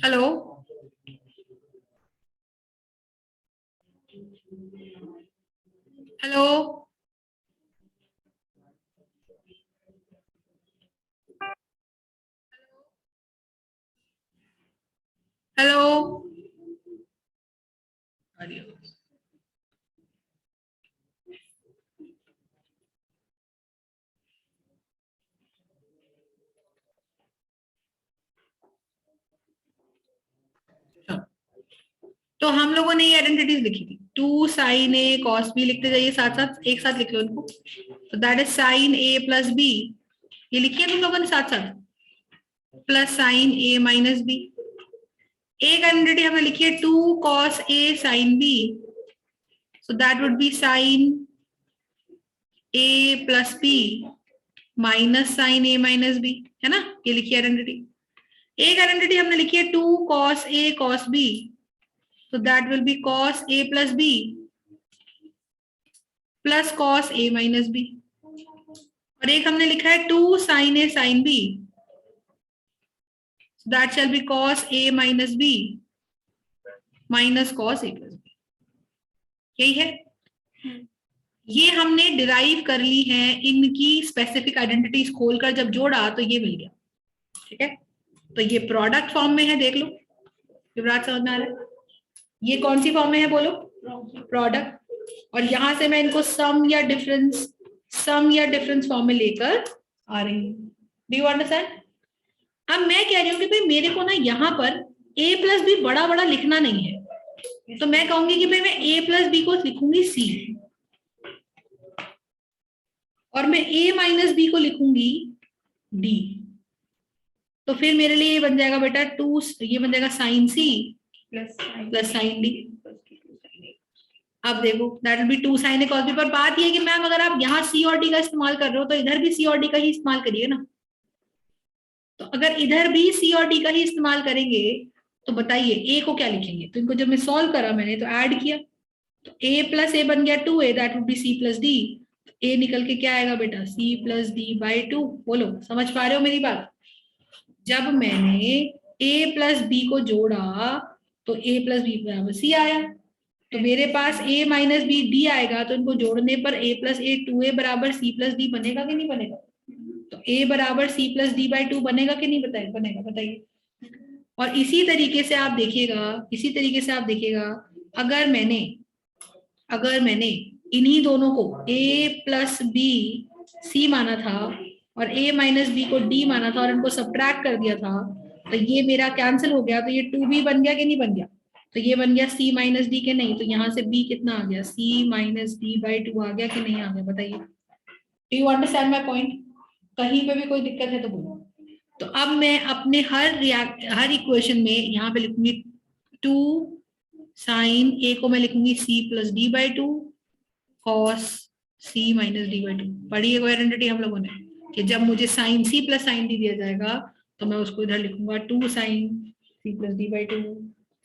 Hello, hello, hello. तो हम लोगों ने ये आइडेंटिटीज लिखी थी, 2 sin A cos B लिखते जाइए, साथ साथ एक साथ लिख लो इनको। तो that is sin A plus B, ये लिखिए तुम लोगों ने साथ साथ, plus sin A minus B. एक आइडेंटिटी हमने लिखी है 2 cos A sin B, so that would be sin A plus B minus sin A minus B, है ना, ये लिखी आइडेंटिटी। एक आइडेंटिटी हमने लिखी है 2 cos A cos B, so that will be cos A plus B plus cos A minus B। और एक हमने लिखा है 2 sin A sin B, so that shall be cos A minus B minus cos A plus B। यही है, ये हमने derive कर ली है इनकी स्पेसिफिक आइडेंटिटीज खोलकर, जब जोड़ा तो ये मिल गया। ठीक है, तो ये प्रोडक्ट फॉर्म में है, देख लो युवराज, समझ में आ रहा है? ये कौन सी फॉर्म में है बोलो? प्रोडक्ट। और यहां से मैं इनको सम या डिफरेंस फॉर्म में लेकर आ रही हूँ। Do you understand? अब मैं कह रही हूँ कि भाई मेरे को ना यहाँ पर a प्लस बी बड़ा बड़ा लिखना नहीं है, तो मैं कहूंगी कि भाई मैं a प्लस बी को लिखूंगी c, और मैं a माइनस बी को लिखूंगी d। तो फिर मेरे लिए ये बन जाएगा बेटा ये बन जाएगा sine c plus sine D. अब देखो that will be 2 sin A cos B। पर बात ये है कि मैम अगर आप यहाँ C और D का इस्तेमाल कर रहे हो तो इधर भी C और D का ही इस्तेमाल करिए ना। तो अगर इधर भी C और D का ही इस्तेमाल करेंगे तो बताइए A को क्या लिखेंगे? तो इनको जब मैं सॉल्व करा मैंने तो ऐड किया, तो A प्लस A बन गया 2A, that would B C plus D। A निकल के क्या आएगा बेटा? C plus D by 2। बोलो, समझ पा रहे हो मेरी बात? जब मैंने A प्लस B को जोड़ा तो A प्लस B बराबर C आया, तो मेरे पास a माइनस बी डी आएगा, तो इनको जोड़ने पर a प्लस ए 2a बराबर c प्लस डी बनेगा कि नहीं बनेगा? तो a बराबर c प्लस डी बाई 2 बनेगा कि नहीं बनेगा? बताइए। और इसी तरीके से आप देखिएगा, अगर मैंने इन्हीं दोनों को a प्लस बी सी माना था और a माइनस बी को d माना था और इनको सब्ट्रैक्ट कर दिया था, तो ये मेरा कैंसिल हो गया, तो ये 2b बन गया कि नहीं बन गया? तो ये बन गया c माइनस डी के नहीं, तो यहाँ से b कितना आ गया? c माइनस डी बाई 2 आ गया कि नहीं आ गया? बताइए। Do you understand my point? कहीं पे भी कोई दिक्कत है तो बोलो। तो अब मैं अपने हर इक्वेशन में यहाँ पे लिखूंगी 2 साइन ए को मैं लिखूंगी c plus D by 2 cos c minus D by 2। पढ़ी है कोई आइडेंटिटी हम लोगों ने कि जब मुझे sine c plus sine D दिया जाएगा तो मैं उसको इधर लिखूंगा 2 sine c plus D by 2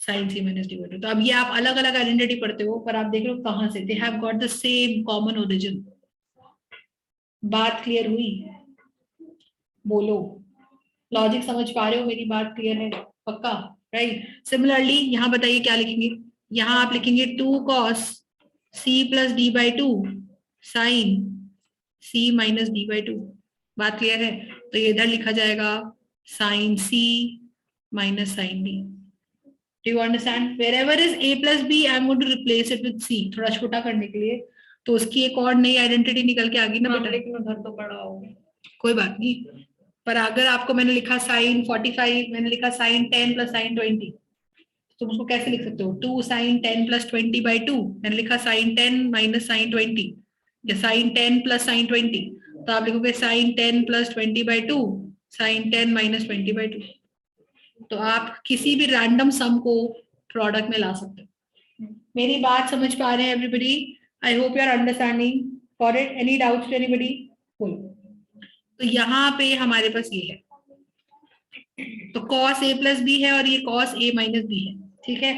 sine c minus D by 2। तो अब ये आप अलग अलग आइडेंटिटी पढ़ते हो, पर आप देख रहे हो कहां से, they have got the same common origin. बात क्लियर हुई? बोलो, लॉजिक समझ पा रहे हो? मेरी बात क्लियर है? पक्का? राइट। सिमिलरली यहाँ बताइए क्या लिखेंगे? यहाँ आप लिखेंगे 2 cos c plus D by 2 sine c minus D by 2। बात क्लियर है? तो ये इधर लिखा जाएगा sine c minus sine d। Do you understand? Wherever is a plus b I am going to replace it with c, थोड़ा छोटा करने के लिए। तो उसकी एक और नई आइडेंटिटी निकल के आ गई ना बेटा। लेकिन उधर तो बड़ा होगा, कोई बात नहीं। पर अगर आपको मैंने लिखा साइन 45, मैंने लिखा साइन 10 प्लस साइन 20, तुम उसको कैसे लिख सकते हो? 2 साइन 10 प्लस 20 बाई 2, मैंने लिखा साइन 10 माइनस साइन 20, या साइन 10 प्लस साइन 20, तो आप लिखोगे sine 10 plus 20 by 2 sine 10 minus 20 by 2। तो आप किसी भी रैंडम सम को प्रोडक्ट में ला सकते हो। मेरी बात समझ पा रहे हैं everybody? I hope you are understanding for it. Any doubts to anybody? बोलो। तो यहाँ पे हमारे पास ये है, तो cos a प्लस बी है और ये cos a माइनस बी है। ठीक है,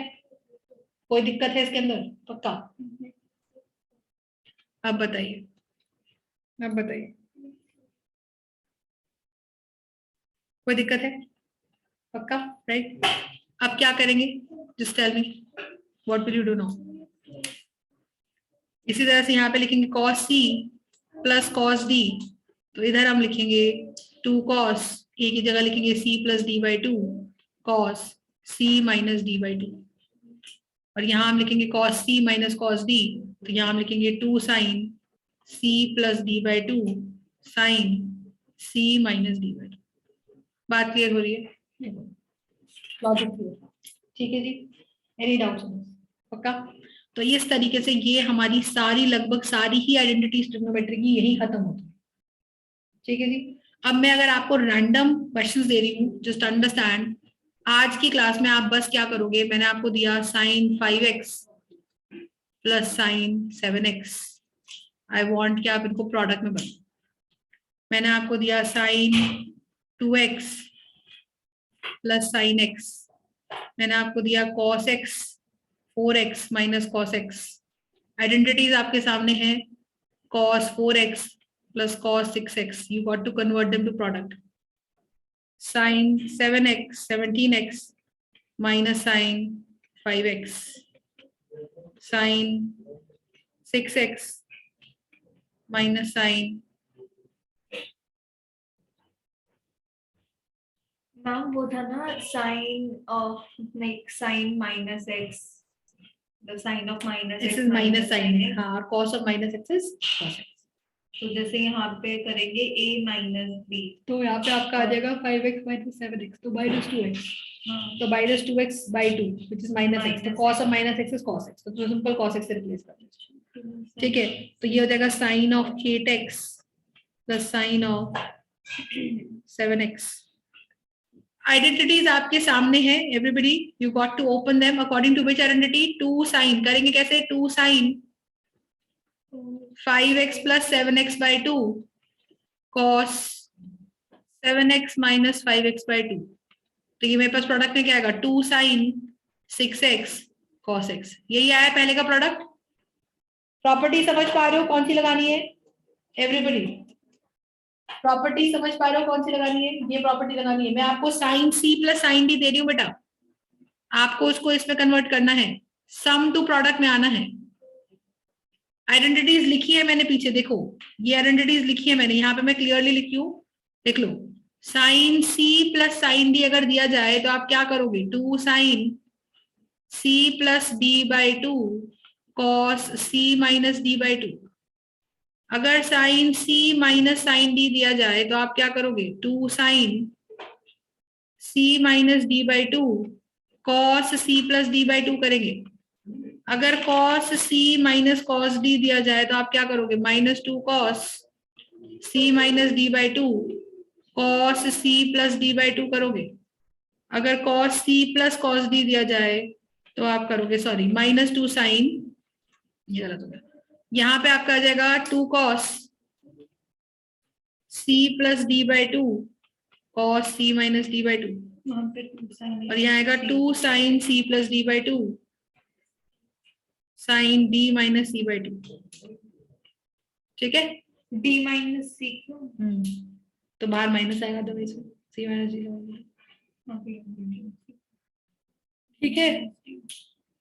कोई दिक्कत है इसके अंदर? पक्का? अब बताइए, कोई दिक्कत है? पक्का? राइट। अब क्या करेंगे? Just tell me what will you do now? इसी तरह से यहाँ पे लिखेंगे cos c plus cos d, तो इधर हम लिखेंगे 2 cos, a की जगह लिखेंगे c plus d by 2 cos c minus d by 2, और यहाँ हम लिखेंगे cos c minus cos d, तो यहाँ हम लिखेंगे 2 sin c plus d by 2 sin c minus d by 2। बात क्लियर हो रही है? Logic clear? ठीक है जी, एनी डाउट्स? पक्का? तो इस तरीके से ये हमारी सारी लगभग सारी ही आइडेंटिटीज ट्रिग्नोमेट्री की यही खत्म होती है। ठीक है जी। अब मैं अगर आपको रैंडम क्वेश्चंस दे रही हूँ, जस्ट अंडरस्टैंड, आज की क्लास में आप बस क्या करोगे, मैंने आपको दिया sin 5x plus sin 7x, I want कि आप इनको प्रोडक्ट में बनाओ। मैंने आपको दिया sin 2x plus sin x, मैंने आपको दिया cos x 4x minus cos x, identities आपके सामने है, cos 4x plus cos 6x, you got to convert them to product. Sin 7x 17x minus sin 5x, sin 6x minus sin, ma'am वो था ना sine of like sine minus x, the sine of minus this is minus sin है, हाँ, और cos of minus x is cos x। तो जैसे यहाँ पे करेंगे a माइनस बी, तो यहाँ पे आपका आ जाएगा 5x minus 7x, तो minus 2x, तो minus 2x by 2 which is minus x, तो cos of minus x is cos x, तो सिंपल cos x से रिप्लेस कर दीजिए। ठीक है, तो ये हो जाएगा sin of 8x plus sin of 7x। Identities आपके सामने है, everybody you got to open them according to which identity, 2 sin करेंगे कैसे, 2 sin 5x plus 7x by 2 cos 7x minus 5x by 2, तो ये मेरे पास प्रोडक्ट में क्या आएगा, 2 sin 6x cos x, यही आया पहले का प्रोडक्ट। प्रॉपर्टी समझ पा रहे हो कौन सी लगानी है एवरीबडी? प्रॉपर्टी समझ पा रहे हो कौन सी लगानी है? ये प्रॉपर्टी लगानी है। मैं आपको sin c plus sin d दे रही हूँ बेटा, आपको उसको इसमें कन्वर्ट करना है, सम टू प्रोडक्ट में आना है। आइडेंटिटीज लिखी है मैंने पीछे, देखो ये आइडेंटिटीज लिखी है मैंने, यहाँ पे मैं क्लियरली लिखी हूँ, देख लो। sin c plus sin d अगर दिया जाए तो आप क्या करोगे, 2 sin c plus d by 2 cos c minus d by 2। अगर sin c minus sin d दिया जाए तो आप क्या करोगे, 2 sin c minus d by 2 cos c plus d by 2 करेंगे। अगर cos c minus cos d दिया जाए तो आप क्या करोगे, minus 2 cos c minus d by 2 cos c plus d by 2 करोगे। अगर cos c plus cos d दिया जाए तो आप करोगे, सॉरी, माइनस 2 sin, ये गलत हो गया, यहाँ पे आपका आ जाएगा 2 cos c plus d by 2 cos c minus d by 2, और यहाँ आएगा 2 sin c plus d by 2 sin d minus c by 2। ठीक है, d माइनस सी क्यों? तो बाहर माइनस आएगा तो वैसे c माइनस d। ठीक है,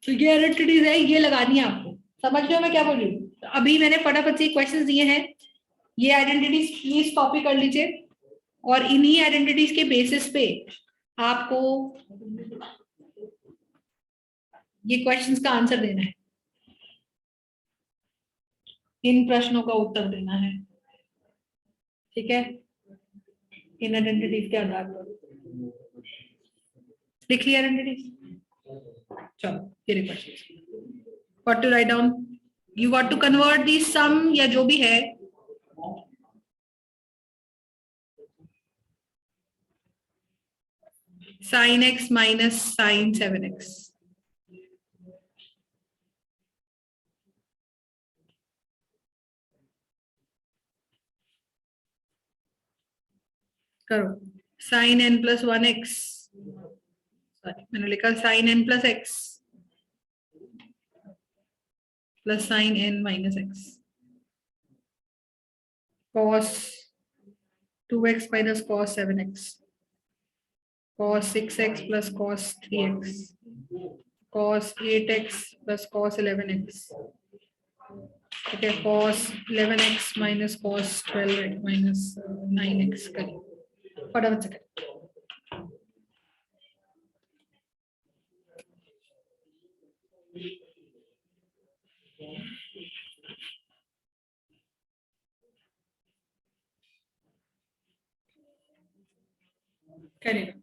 तो ये आइडेंटिटीज है, ये लगानी है आपको। समझ रहे हो मैं क्या बोल रही हूँ? तो अभी मैंने फटाफट से क्वेश्चंस दिए हैं, ये आइडेंटिटीज प्लीज कॉपी कर लीजिए, और इन्हीं आइडेंटिटीज के बेसिस पे आपको ये क्वेश्चंस का आंसर देना है, इन प्रश्नों का उत्तर देना है। ठीक है, इन आइडेंटिटीज के आधार पर लिख लिया आइडेंटिटीज। चलो ये question, what to write down, you got to convert the sum या जो भी है sin x minus sin 7x, करो। sin n plus 1x, sorry मैंने लिखा sin n plus x plus sin n minus x, cos 2x minus cos 7x, cos 6x plus cos 3x, cos 8x plus cos 11x. Okay, cos 11x minus cos 12x minus 9x करिए फटाफट से करिए। करिए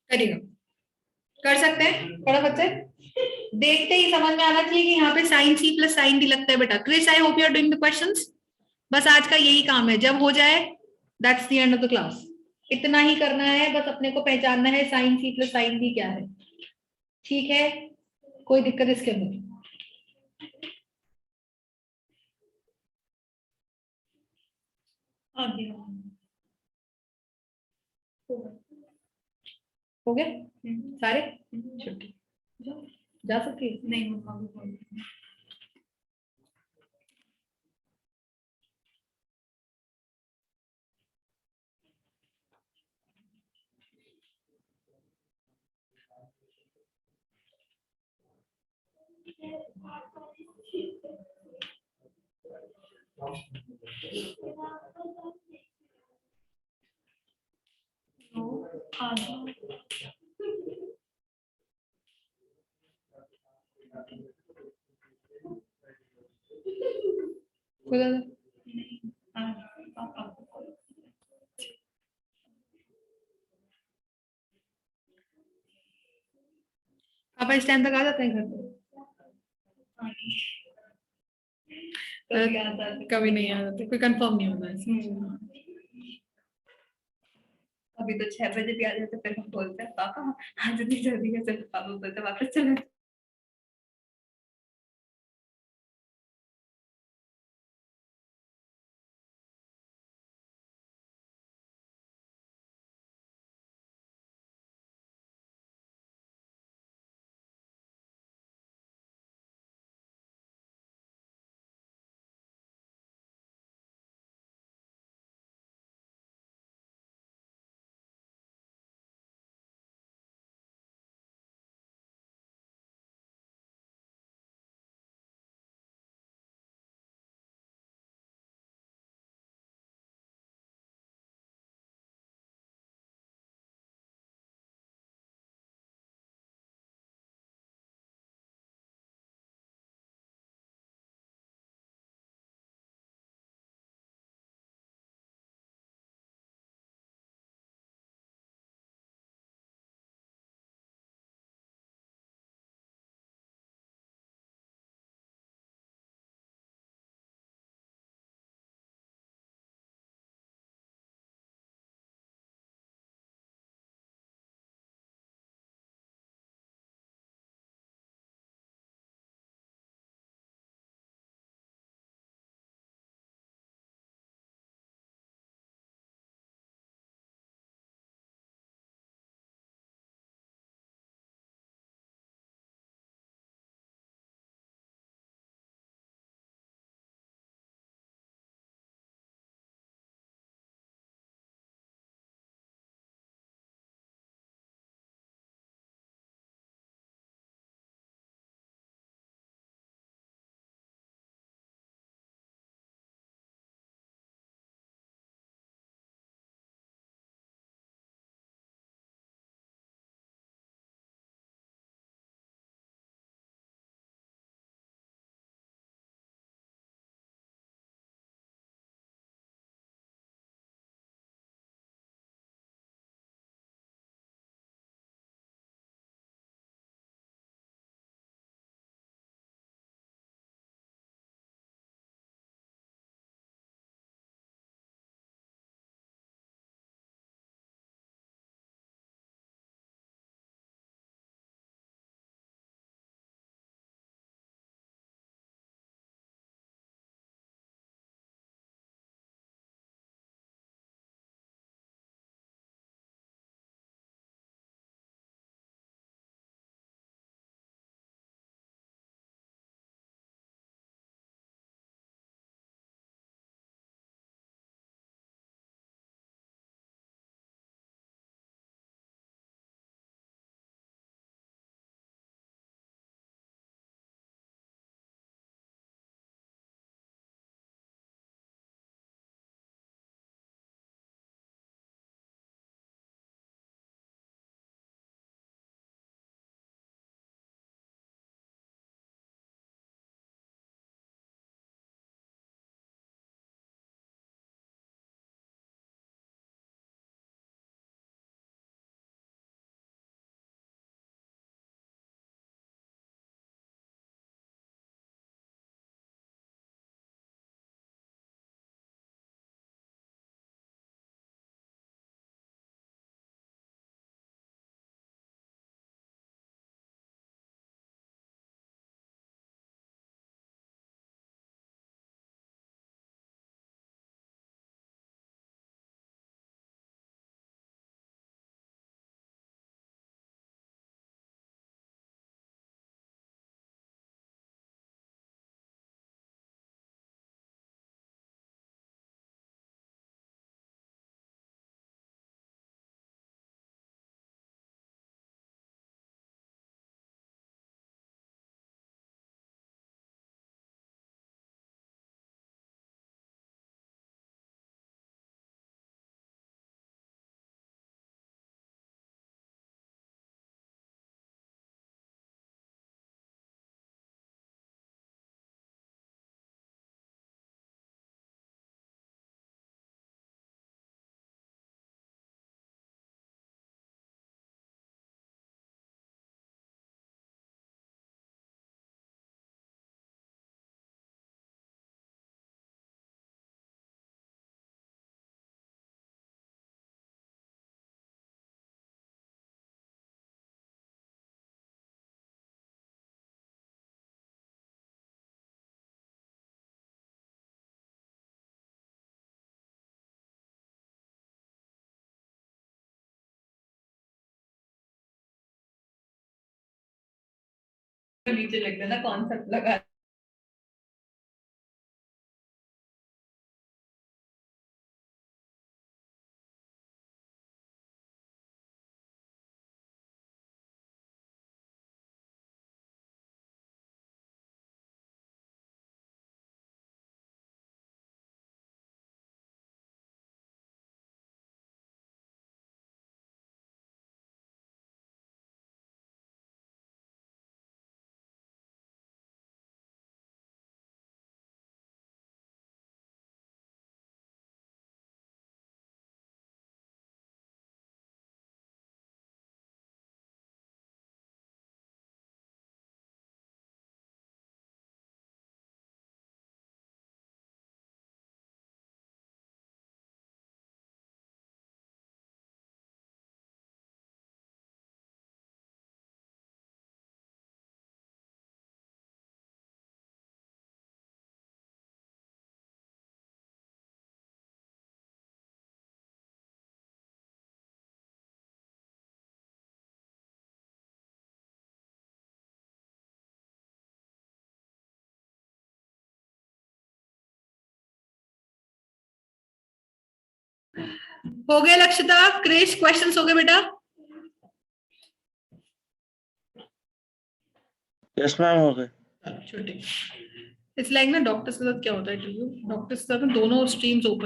करिएगा, कर सकते हैं फटाफट से। देखते ही समझ में आना चाहिए कि यहाँ पे sine C plus sine D लगता है बेटा। Chris, I hope you are doing the questions. बस आज का यही काम है, जब हो जाए that's the end of the class. इतना ही करना है, बस अपने को पहचानना है sine C plus sine D क्या है। ठीक है, कोई दिक्कत इसके अंदर? आगे हो गए सारे? छुट्टी जा सकती है? नहीं मम्मा आगे खुदा पापा पापा इस टाइम तक आ जाते हैं घर पे? कभी आता है कभी नहीं आ जाते, कोई कंफर्म नहीं होता है। अभी तो 6 बजे भी आ जाते, फिर हम बोलते हैं पापा आज इतनी जल्दी है, फिर पापा बोलते वापस चले नीचे लिख देना कॉन्सेप्ट लगा। हो गया लक्षिता? क्रिश क्वेश्चंस हो गए बेटा? यस मैम, हो गए। छोटे इट्स लाइक ना डॉक्टर्स के साथ क्या होता है, डॉक्टर्स के साथ ना दोनों स्ट्रीम्स ओपन